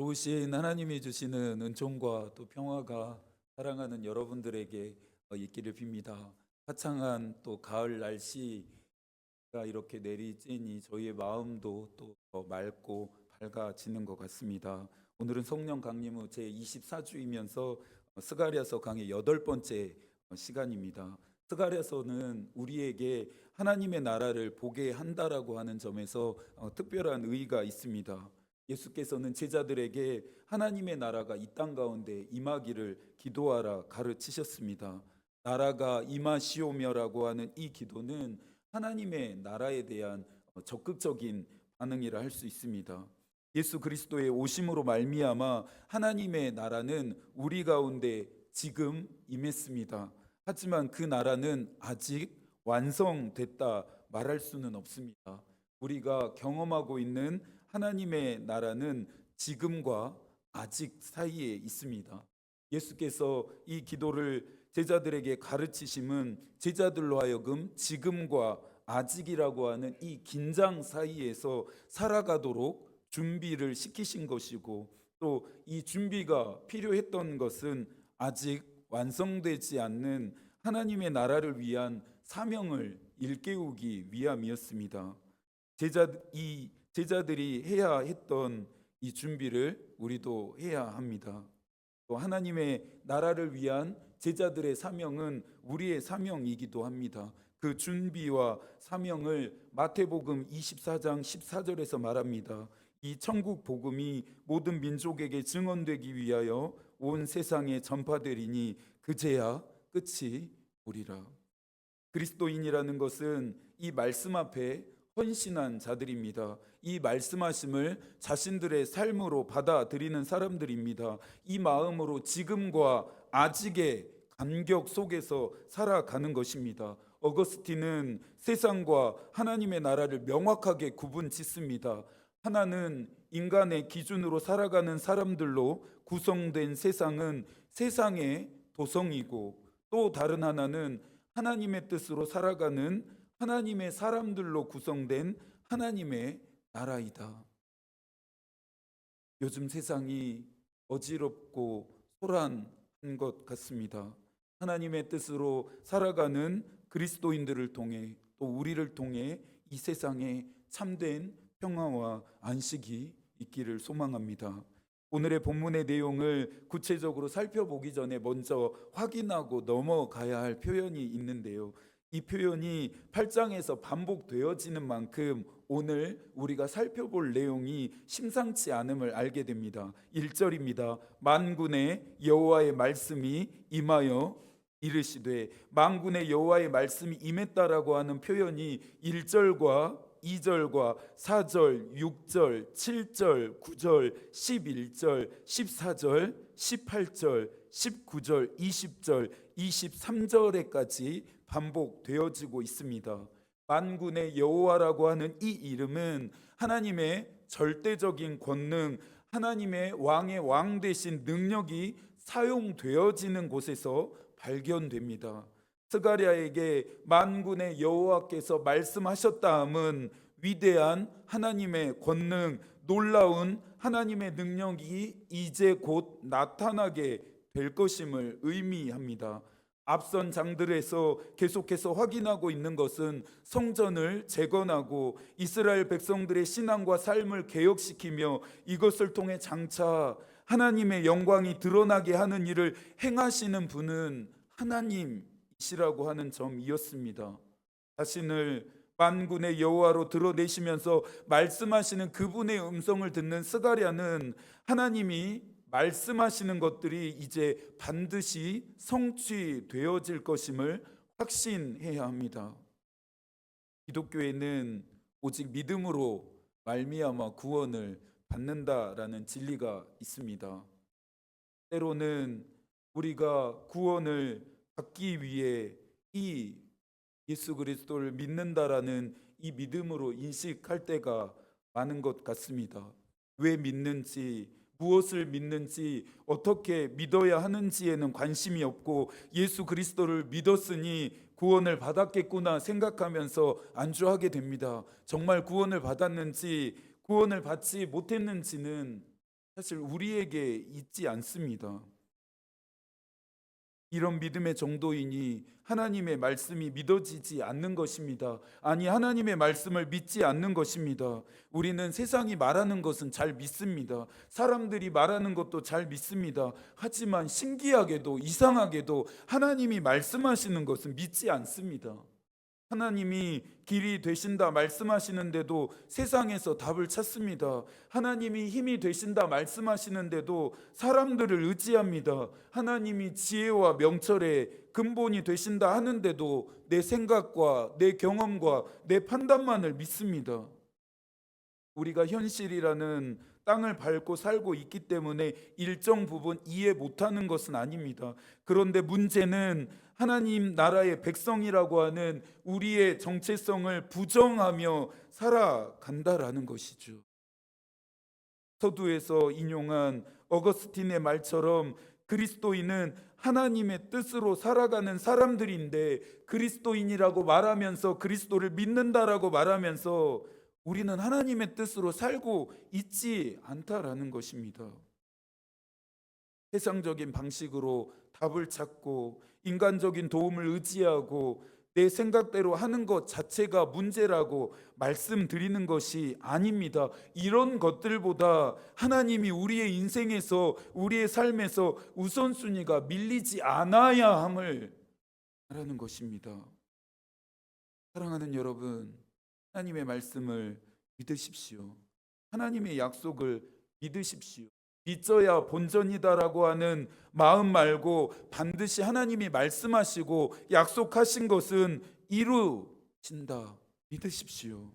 좋으신 하나님이 주시는 은총과 또 평화가 사랑하는 여러분들에게 있기를 빕니다. 화창한 또 가을 날씨가 이렇게 내리쬐니 저희의 마음도 또 더 맑고 밝아지는 것 같습니다. 오늘은 성령 강림후 제 24주이면서 스가랴서 강의 8번째 시간입니다. 스가랴서는 우리에게 하나님의 나라를 보게 한다라고 하는 점에서 특별한 의의가 있습니다. 예수께서는 제자들에게 하나님의 나라가 이 땅 가운데 임하기를 기도하라 가르치셨습니다. 나라가 임하시오며라고 하는 이 기도는 하나님의 나라에 대한 적극적인 반응이라 할 수 있습니다. 예수 그리스도의 오심으로 말미암아 하나님의 나라는 우리 가운데 지금 임했습니다. 하지만 그 나라는 아직 완성됐다 말할 수는 없습니다. 우리가 경험하고 있는 하나님의 나라는 지금과 아직 사이에 있습니다. 예수께서 이 기도를 제자들에게 가르치심은 제자들로 하여금 지금과 아직이라고 하는 이 긴장 사이에서 살아가도록 준비를 시키신 것이고, 또 이 준비가 필요했던 것은 아직 완성되지 않는 하나님의 나라를 위한 사명을 일깨우기 위함이었습니다. 이 제자들이 해야 했던 이 준비를 우리도 해야 합니다. 또 하나님의 나라를 위한 제자들의 사명은 우리의 사명이기도 합니다. 그 준비와 사명을 마태복음 24장 14절에서 말합니다. 이 천국 복음이 모든 민족에게 증언되기 위하여 온 세상에 전파되리니 그제야 끝이 오리라. 그리스도인이라는 것은 이 말씀 앞에 헌신한 자들입니다. 이 말씀하심을 자신들의 삶으로 받아들이는 사람들입니다. 이 마음으로 지금과 아직의 간격 속에서 살아가는 것입니다. 어거스틴은 세상과 하나님의 나라를 명확하게 구분 짓습니다. 하나는 인간의 기준으로 살아가는 사람들로 구성된 세상은 세상의 도성이고, 또 다른 하나는 하나님의 뜻으로 살아가는 하나님의 사람들로 구성된 하나님의 나라이다. 요즘 세상이 어지럽고 소란한 것 같습니다. 하나님의 뜻으로 살아가는 그리스도인들을 통해, 또 우리를 통해 이 세상에 참된 평화와 안식이 있기를 소망합니다. 오늘의 본문의 내용을 구체적으로 살펴보기 전에 먼저 확인하고 넘어가야 할 표현이 있는데요. 이 표현이 8장에서 반복되어지는 만큼 오늘 우리가 살펴볼 내용이 심상치 않음을 알게 됩니다. 1절입니다. 만군의 여호와의 말씀이 임하여 이르시되, 만군의 여호와의 말씀이 임했다라고 하는 표현이 1절과 2절과 4절, 6절, 7절, 9절, 11절, 14절, 18절, 19절, 20절, 23절에까지 반복되어지고 있습니다. 만군의 여호와라고 하는 이 이름은 하나님의 절대적인 권능, 하나님의 왕의 왕 되신 능력이 사용되어지는 곳에서 발견됩니다. 스가랴에게 만군의 여호와께서 말씀하셨다함은 위대한 하나님의 권능, 놀라운 하나님의 능력이 이제 곧 나타나게 될 것임을 의미합니다. 앞선 장들에서 계속해서 확인하고 있는 것은 성전을 재건하고 이스라엘 백성들의 신앙과 삶을 개혁시키며 이것을 통해 장차 하나님의 영광이 드러나게 하는 일을 행하시는 분은 하나님이시라고 하는 점이었습니다. 자신을 만군의 여호와로 드러내시면서 말씀하시는 그분의 음성을 듣는 스가랴는 하나님이 말씀하시는 것들이 이제 반드시 성취되어질 것임을 확신해야 합니다. 기독교에는 오직 믿음으로 말미암아 구원을 받는다라는 진리가 있습니다. 때로는 우리가 구원을 받기 위해 이 예수 그리스도를 믿는다라는 이 믿음으로 인식할 때가 많은 것 같습니다. 왜 믿는지, 무엇을 믿는지, 어떻게 믿어야 하는지에는 관심이 없고 예수 그리스도를 믿었으니 구원을 받았겠구나 생각하면서 안주하게 됩니다. 정말 구원을 받았는지, 구원을 받지 못했는지는 사실 우리에게 있지 않습니다. 이런 믿음의 정도이니 하나님의 말씀이 믿어지지 않는 것입니다. 아니, 하나님의 말씀을 믿지 않는 것입니다. 우리는 세상이 말하는 것은 잘 믿습니다. 사람들이 말하는 것도 잘 믿습니다. 하지만 신기하게도 이상하게도 하나님이 말씀하시는 것은 믿지 않습니다. 하나님이 길이 되신다 말씀하시는데도 세상에서 답을 찾습니다. 하나님이 힘이 되신다 말씀하시는데도 사람들을 의지합니다. 하나님이 지혜와 명철의 근본이 되신다 하는데도 내 생각과 내 경험과 내 판단만을 믿습니다. 우리가 현실이라는 땅을 밟고 살고 있기 때문에 일정 부분 이해 못하는 것은 아닙니다. 그런데 문제는 하나님 나라의 백성이라고 하는 우리의 정체성을 부정하며 살아간다라는 것이죠. 서두에서 인용한 어거스틴의 말처럼 그리스도인은 하나님의 뜻으로 살아가는 사람들인데, 그리스도인이라고 말하면서 그리스도를 믿는다라고 말하면서 우리는 하나님의 뜻으로 살고 있지 않다라는 것입니다. 세상적인 방식으로 답을 찾고 인간적인 도움을 의지하고 내 생각대로 하는 것 자체가 문제라고 말씀드리는 것이 아닙니다. 이런 것들보다 하나님이 우리의 인생에서, 우리의 삶에서 우선순위가 밀리지 않아야 함을 말하는 것입니다. 사랑하는 여러분, 하나님의 말씀을 믿으십시오. 하나님의 약속을 믿으십시오. 믿어야 본전이다라고 하는 마음 말고 반드시 하나님이 말씀하시고 약속하신 것은 이루어진다 믿으십시오.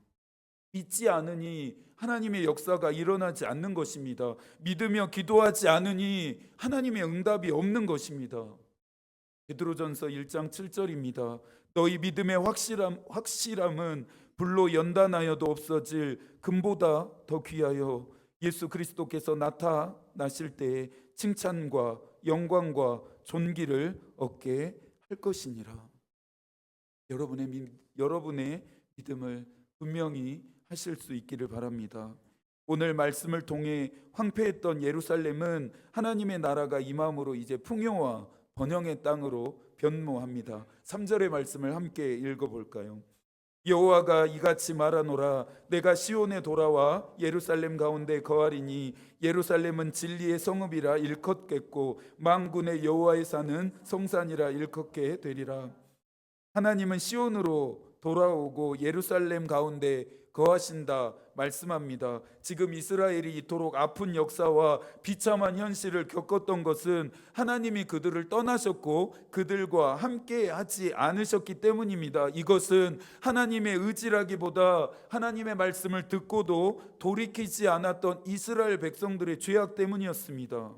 믿지 않으니 하나님의 역사가 일어나지 않는 것입니다. 믿으며 기도하지 않으니 하나님의 응답이 없는 것입니다. 베드로전서 1장 7절입니다. 너희 믿음의 확실함은 불로 연단하여도 없어질 금보다 더 귀하여 예수 그리스도께서 나타나실 때에 칭찬과 영광과 존귀를 얻게 할 것이니라. 여러분의 믿음을 분명히 하실 수 있기를 바랍니다. 오늘 말씀을 통해 황폐했던 예루살렘은 하나님의 나라가 임함으로 이제 풍요와 번영의 땅으로 변모합니다. 3절의 말씀을 함께 읽어볼까요? 여호와가 이같이 말하노라. 내가 시온에 돌아와 예루살렘 가운데 거하리니 예루살렘은 진리의 성읍이라 일컫겠고 만군의 여호와의 산은 성산이라 일컫게 되리라. 하나님은 시온으로 돌아오고 예루살렘 가운데 거하신다 말씀합니다. 지금 이스라엘이 이토록 아픈 역사와 비참한 현실을 겪었던 것은 하나님이 그들을 떠나셨고 그들과 함께 하지 않으셨기 때문입니다. 이것은 하나님의 의지라기보다 하나님의 말씀을 듣고도 돌이키지 않았던 이스라엘 백성들의 죄악 때문이었습니다.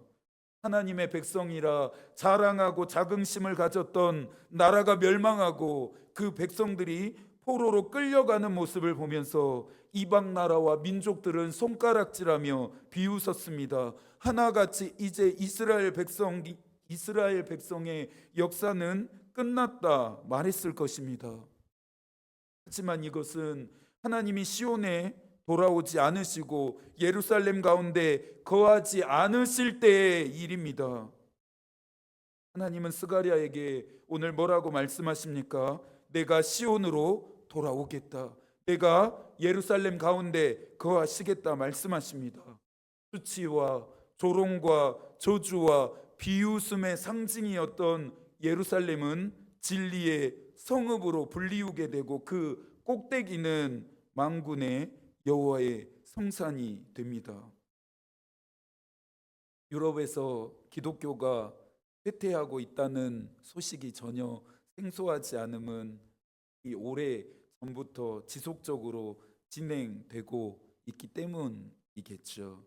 하나님의 백성이라 자랑하고 자긍심을 가졌던 나라가 멸망하고 그 백성들이 포로로 끌려가는 모습을 보면서 이방 나라와 민족들은 손가락질하며 비웃었습니다. 하나같이 이제 이스라엘 백성의 역사는 끝났다 말했을 것입니다. 하지만 이것은 하나님이 시온에 돌아오지 않으시고 예루살렘 가운데 거하지 않으실 때의 일입니다. 하나님은 스가랴에게 오늘 뭐라고 말씀하십니까? 내가 시온으로 돌아오겠다. 내가 예루살렘 가운데 거하시겠다 말씀하십니다. 수치와 조롱과 저주와 비웃음의 상징이었던 예루살렘은 진리의 성읍으로 불리우게 되고 그 꼭대기는 만군의 여호와의 성산이 됩니다. 유럽에서 기독교가 쇠퇴하고 있다는 소식이 전혀 생소하지 않음은 이 오래 전부터 지속적으로 진행되고 있기 때문이겠죠.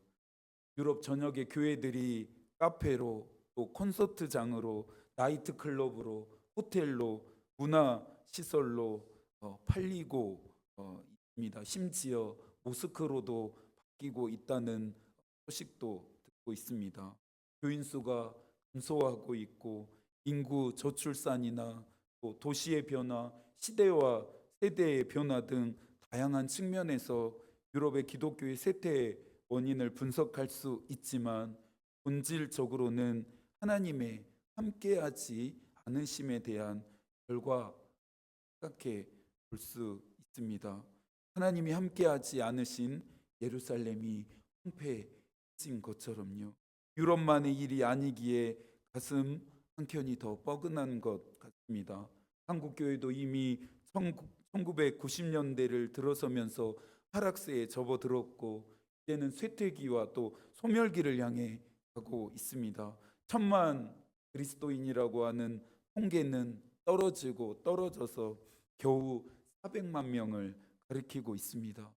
유럽 전역의 교회들이 카페로, 또 콘서트장으로, 나이트클럽으로, 호텔로, 문화시설로 팔리고 있습니다. 심지어 모스크로도 바뀌고 있다는 소식도 듣고 있습니다. 교인 수가 감소하고 있고 인구 저출산이나 또 도시의 변화, 시대와 세대의 변화 등 다양한 측면에서 유럽의 기독교의 쇠퇴에 원인을 분석할 수 있지만 본질적으로는 하나님의 함께하지 않으심에 대한 결과 생각해 볼 수 있습니다. 하나님이 함께하지 않으신 예루살렘이 황폐해진 것처럼요. 유럽만의 일이 아니기에 가슴 한켠이 더 뻐근한 것 같습니다. 한국 교회도 이미 1990년대를 들어서면서 하락세에 접어들었고 이제는 쇠퇴기와 또 소멸기를 향해 가고 있습니다. 1,000만 그리스도인이라고 하는 통계는 떨어지고 떨어져서 겨우 400만 명을 가리키고 있습니다.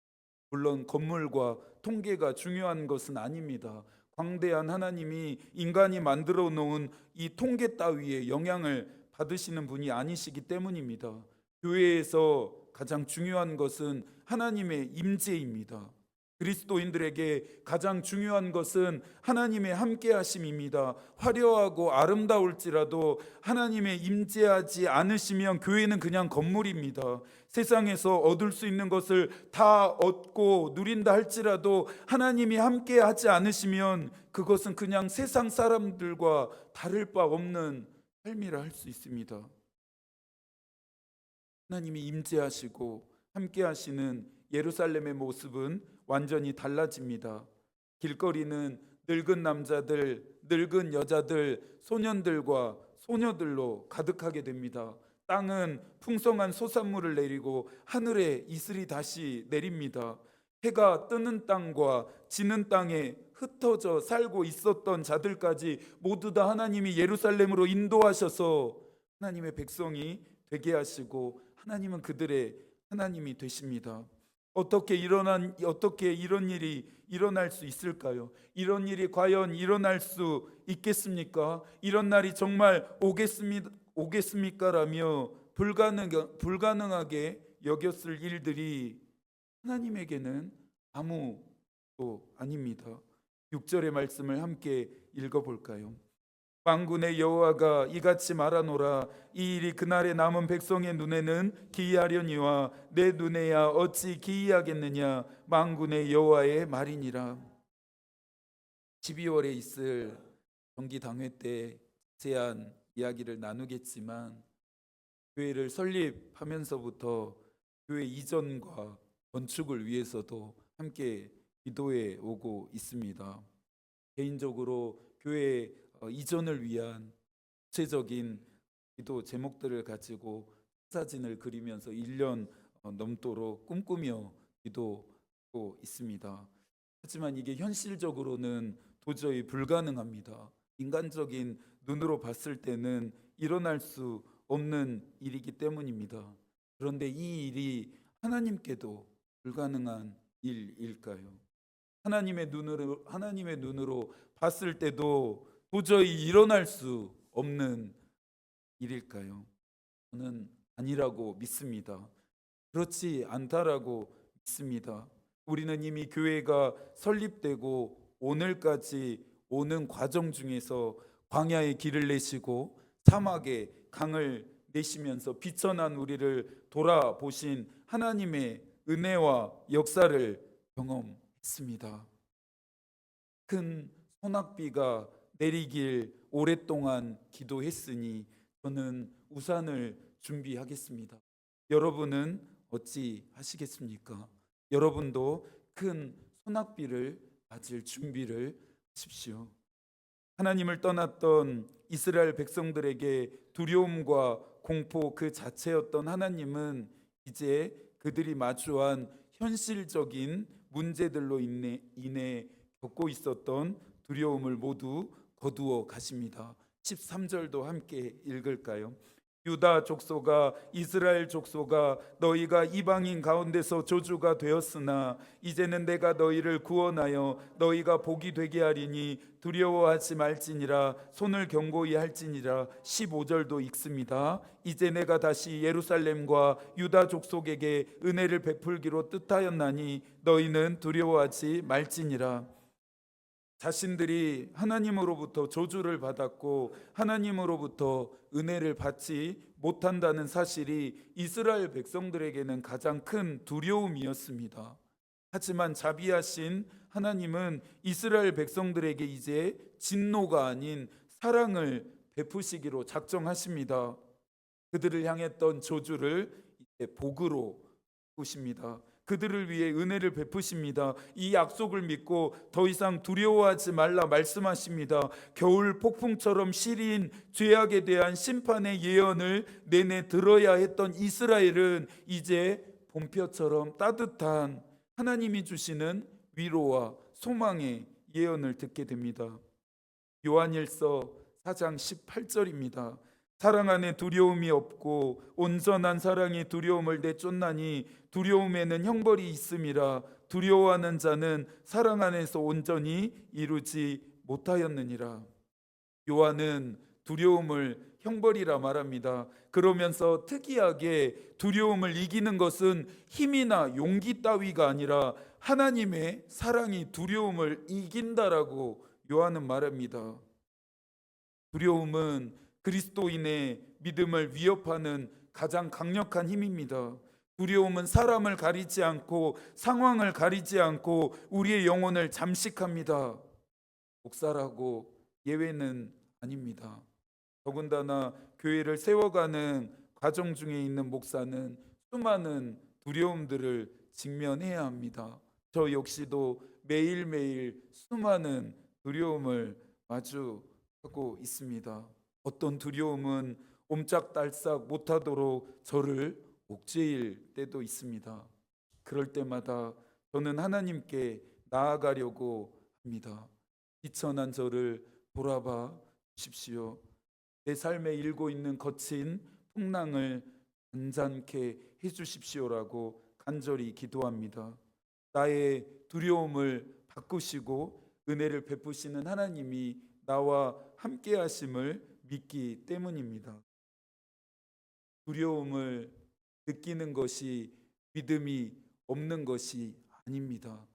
물론 건물과 통계가 중요한 것은 아닙니다. 광대한 하나님이 인간이 만들어 놓은 이 통계 따위에 영향을 받으시는 분이 아니시기 때문입니다. 교회에서 가장 중요한 것은 하나님의 임재입니다. 그리스도인들에게 가장 중요한 것은 하나님의 함께하심입니다. 화려하고 아름다울지라도 하나님의 임재하지 않으시면 교회는 그냥 건물입니다. 세상에서 얻을 수 있는 것을 다 얻고 누린다 할지라도 하나님이 함께하지 않으시면 그것은 그냥 세상 사람들과 다를 바 없는 삶이라 할 수 있습니다. 하나님이 임재하시고 함께하시는 예루살렘의 모습은 완전히 달라집니다. 길거리는 늙은 남자들, 늙은 여자들, 소년들과 소녀들로 가득하게 됩니다. 땅은 풍성한 소산물을 내리고 하늘에 이슬이 다시 내립니다. 해가 뜨는 땅과 지는 땅에 흩어져 살고 있었던 자들까지 모두 다 하나님이 예루살렘으로 인도하셔서 하나님의 백성이 되게 하시고 하나님은 그들의 하나님이 되십니다. 어떻게 이런 일이 일어날 수 있을까요? 이런 일이 과연 일어날 수 있겠습니까? 이런 날이 정말 오겠습니까라며 불가능하게 여겼을 일들이 하나님에게는 아무도 아닙니다. 6절의 말씀을 함께 읽어볼까요? 만군의 여호와가 이같이 말하노라. 이 일이 그날에 남은 백성의 눈에는 기이하려니와 내 눈에야 어찌 기이하겠느냐. 만군의 여호와의 말이니라. 12월에 있을 정기당회 때 자세한 이야기를 나누겠지만 교회를 설립하면서부터 교회 이전과 건축을 위해서도 함께 기도해 오고 있습니다. 개인적으로 교회 이전을 위한 구체적인 기도 제목들을 가지고 사진을 그리면서 1년 넘도록 꿈꾸며 기도하고 있습니다. 하지만 이게 현실적으로는 도저히 불가능합니다. 인간적인 눈으로 봤을 때는 일어날 수 없는 일이기 때문입니다. 그런데 이 일이 하나님께도 불가능한 일일까요? 하나님의 눈으로 봤을 때도 도저히 일어날 수 없는 일일까요? 저는 아니라고 믿습니다. 그렇지 않다라고 믿습니다. 우리는 이미 교회가 설립되고 오늘까지 오는 과정 중에서 광야의 길을 내시고 사막의 강을 내시면서 비천한 우리를 돌아보신 하나님의 은혜와 역사를 경험했습니다. 큰 소낙비가 내리길 오랫동안 기도했으니 저는 우산을 준비하겠습니다. 여러분은 어찌 하시겠습니까? 여러분도 큰 소낙비를 맞을 준비를 하십시오. 하나님을 떠났던 이스라엘 백성들에게 두려움과 공포 그 자체였던 하나님은 이제 그들이 마주한 현실적인 문제들로 인해 겪고 있었던 두려움을 모두 거두어 가십니다. 13절도 함께 읽을까요? 유다 족속아 이스라엘 족속아 너희가 이방인 가운데서 조주가 되었으나 이제는 내가 너희를 구원하여 너희가 복이 되게 하리니 두려워하지 말지니라. 손을 견고히 할지니라. 15절도 읽습니다. 이제 내가 다시 예루살렘과 유다 족속에게 은혜를 베풀기로 뜻하였나니 너희는 두려워하지 말지니라. 자신들이 하나님으로부터 저주를 받았고 하나님으로부터 은혜를 받지 못한다는 사실이 이스라엘 백성들에게는 가장 큰 두려움이었습니다. 하지만 자비하신 하나님은 이스라엘 백성들에게 이제 진노가 아닌 사랑을 베푸시기로 작정하십니다. 그들을 향했던 저주를 이제 복으로 바꾸십니다. 그들을 위해 은혜를 베푸십니다. 이 약속을 믿고 더 이상 두려워하지 말라 말씀하십니다. 겨울 폭풍처럼 시린 죄악에 대한 심판의 예언을 내내 들어야 했던 이스라엘은 이제 봄볕처럼 따뜻한 하나님이 주시는 위로와 소망의 예언을 듣게 됩니다. 요한일서 4장 18절입니다. 사랑 안에 두려움이 없고 온전한 사랑이 두려움을 내쫓나니 두려움에는 형벌이 있음이라. 두려워하는 자는 사랑 안에서 온전히 이루지 못하였느니라. 요한은 두려움을 형벌이라 말합니다. 그러면서 특이하게 두려움을 이기는 것은 힘이나 용기 따위가 아니라 하나님의 사랑이 두려움을 이긴다라고 요한은 말합니다. 두려움은 그리스도인의 믿음을 위협하는 가장 강력한 힘입니다. 두려움은 사람을 가리지 않고 상황을 가리지 않고 우리의 영혼을 잠식합니다. 목사라고 예외는 아닙니다. 더군다나 교회를 세워가는 과정 중에 있는 목사는 수많은 두려움들을 직면해야 합니다. 저 역시도 매일매일 수많은 두려움을 마주하고 있습니다. 어떤 두려움은 옴짝달싹 못하도록 저를 옥죄일 때도 있습니다. 그럴 때마다 저는 하나님께 나아가려고 합니다. 비천한 저를 돌아봐 주십시오. 내 삶에 일고 있는 거친 풍랑을 잔잔케 해주십시오라고 간절히 기도합니다. 나의 두려움을 바꾸시고 은혜를 베푸시는 하나님이 나와 함께 하심을 믿기 때문입니다. 두려움을 느끼는 것이 믿음이 없는 것이 아닙니다.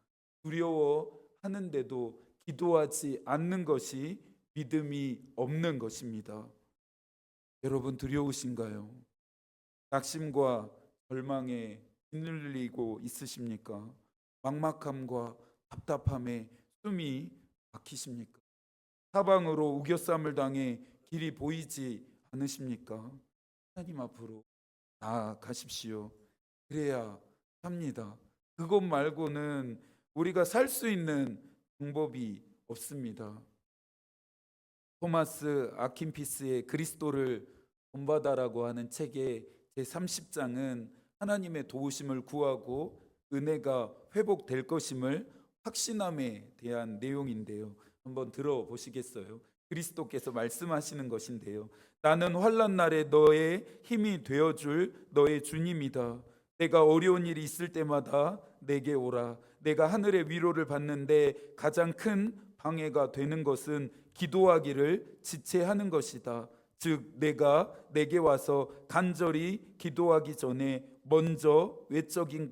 두려워하는데도 기도하지 않는 것이 믿음이 없는 것입니다. 여러분 두려우신가요? 낙심과 절망에 짓눌리고 있으십니까? 막막함과 답답함에 숨이 막히십니까? 사방으로 우겨쌈을 당해 길이 보이지 않으십니까? 하나님 앞으로 나아가십시오. 그래야 삽니다. 그것 말고는 우리가 살 수 있는 방법이 없습니다. 토마스 아킨피스의 그리스도를 본받아라고 하는 책의 제30장은 하나님의 도우심을 구하고 은혜가 회복될 것임을 확신함에 대한 내용인데요. 한번 들어보시겠어요? 그리스도께서 말씀하시는 것인데요. 나는 환난 날에 너의 힘이 되어줄 너의 주님이다. 내가 어려운 일이 있을 때마다 내게 오라. 내가 하늘의 위로를 받는데 가장 큰 방해가 되는 것은 기도하기를 지체하는 것이다. 즉 내가 내게 와서 간절히 기도하기 전에 먼저 외적인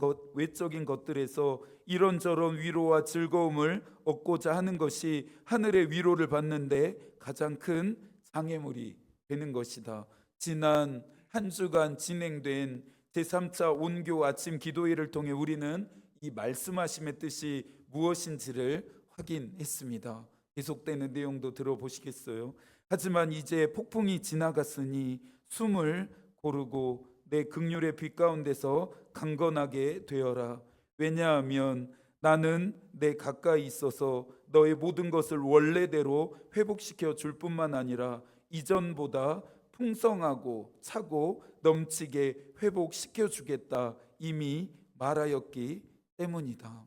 것들에서 이런저런 위로와 즐거움을 얻고자 하는 것이 하늘의 위로를 받는데 가장 큰 장애물이 되는 것이다. 지난 한 주간 진행된 제3차 온교 아침 기도회를 통해 우리는 이 말씀하심의 뜻이 무엇인지를 확인했습니다. 계속되는 내용도 들어보시겠어요? 하지만 이제 폭풍이 지나갔으니 숨을 고르고 내 긍휼의 빛 가운데서 강건하게 되어라. 왜냐하면 나는 내 가까이 있어서 너의 모든 것을 원래대로 회복시켜 줄 뿐만 아니라 이전보다 풍성하고 차고 넘치게 회복시켜 주겠다 이미 말하였기 때문이다.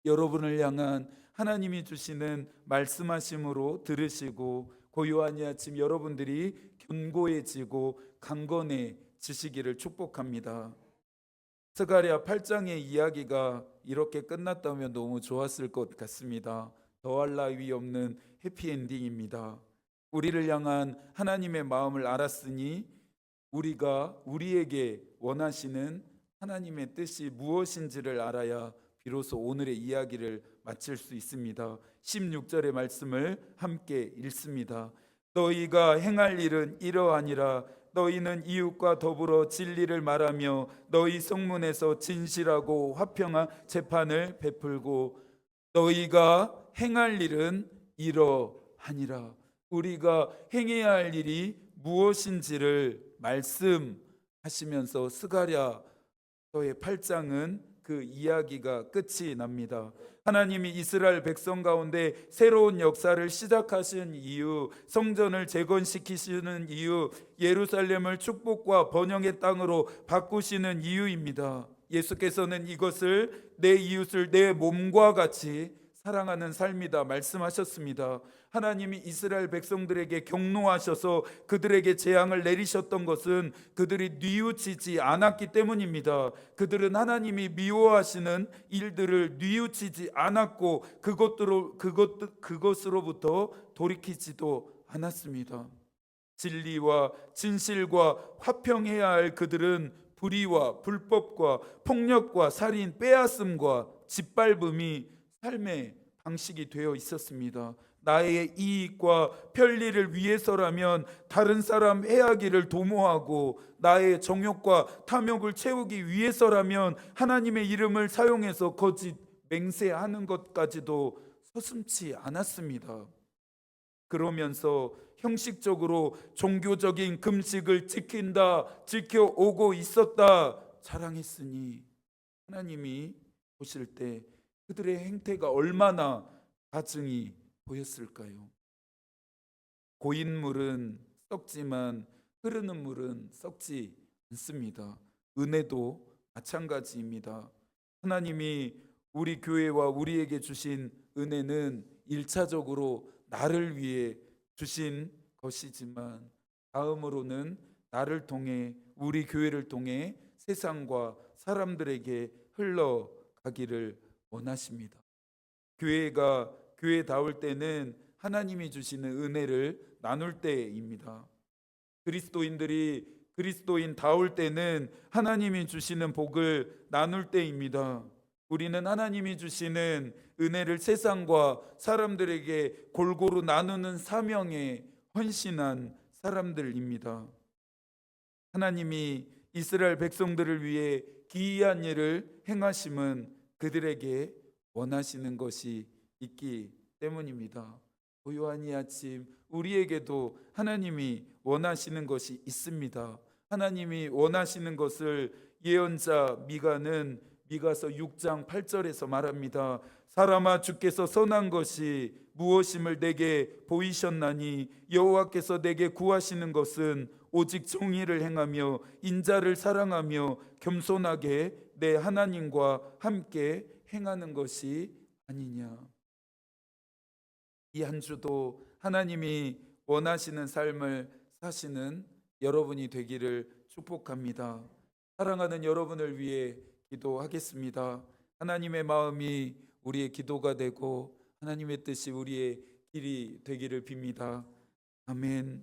여러분을 향한 하나님이 주시는 말씀하심으로 들으시고 고요한 이 아침 여러분들이 견고해지고 강건해지시기를 축복합니다. 스가랴 8장의 이야기가 이렇게 끝났다면 너무 좋았을 것 같습니다. 더할 나위 없는 해피엔딩입니다. 우리를 향한 하나님의 마음을 알았으니 우리가 우리에게 원하시는 하나님의 뜻이 무엇인지를 알아야 비로소 오늘의 이야기를 마칠 수 있습니다. 16절의 말씀을 함께 읽습니다. 너희가 행할 일은 이러하니라. 너희는 이웃과 더불어 진리를 말하며 너희 성문에서 진실하고 화평한 재판을 베풀고 너희가 행할 일은 이러하니라. 우리가 행해야 할 일이 무엇인지를 말씀하시면서 스가랴서의 8장은 그 이야기가 끝이 납니다. 하나님이 이스라엘 백성 가운데 새로운 역사를 시작하신 이유, 성전을 재건시키시는 이유, 예루살렘을 축복과 번영의 땅으로 바꾸시는 이유입니다. 예수께서는 이것을 내 이웃을 내 몸과 같이 사랑하는 삶이다 말씀하셨습니다. 하나님이 이스라엘 백성들에게 경노하셔서 그들에게 재앙을 내리셨던 것은 그들이 뉘우치지 않았기 때문입니다. 그들은 하나님이 미워하시는 일들을 뉘우치지 않았고 그것으로부터 돌이키지도 않았습니다. 진리와 진실과 화평해야 할 그들은 불의와 불법과 폭력과 살인, 빼앗음과 짓밟음이 삶의 방식이 되어 있었습니다. 나의 이익과 편리를 위해서라면 다른 사람 해하기를 도모하고 나의 정욕과 탐욕을 채우기 위해서라면 하나님의 이름을 사용해서 거짓 맹세하는 것까지도 서슴지 않았습니다. 그러면서 형식적으로 종교적인 금식을 지켜오고 있었다 자랑했으니 하나님이 보실 때 그들의 행태가 얼마나 가증이 보였을까요? 고인 물은 썩지만 흐르는 물은 썩지 않습니다. 은혜도 마찬가지입니다. 하나님이 우리 교회와 우리에게 주신 은혜는 1차적으로 나를 위해 주신 것이지만 다음으로는 나를 통해 우리 교회를 통해 세상과 사람들에게 흘러가기를 원하십니다. 교회가 교회다울 때는 하나님이 주시는 은혜를 나눌 때입니다. 그리스도인들이 그리스도인다울 때는 하나님이 주시는 복을 나눌 때입니다. 우리는 하나님이 주시는 은혜를 세상과 사람들에게 골고루 나누는 사명에 헌신한 사람들입니다. 하나님이 이스라엘 백성들을 위해 기이한 일을 행하심은 그들에게 원하시는 것이 있기 때문입니다. 고요한 이 아침 우리에게도 하나님이 원하시는 것이 있습니다. 하나님이 원하시는 것을 예언자 미가는 미가서 6장 8절에서 말합니다. 사람아, 주께서 선한 것이 무엇임을 내게 보이셨나니 여호와께서 내게 구하시는 것은 오직 정의를 행하며 인자를 사랑하며 겸손하게 내 하나님과 함께 행하는 것이 아니냐. 이 한 주도 하나님이 원하시는 삶을 사시는 여러분이 되기를 축복합니다. 사랑하는 여러분을 위해 기도하겠습니다. 하나님의 마음이 우리의 기도가 되고 하나님의 뜻이 우리의 길이 되기를 빕니다. 아멘.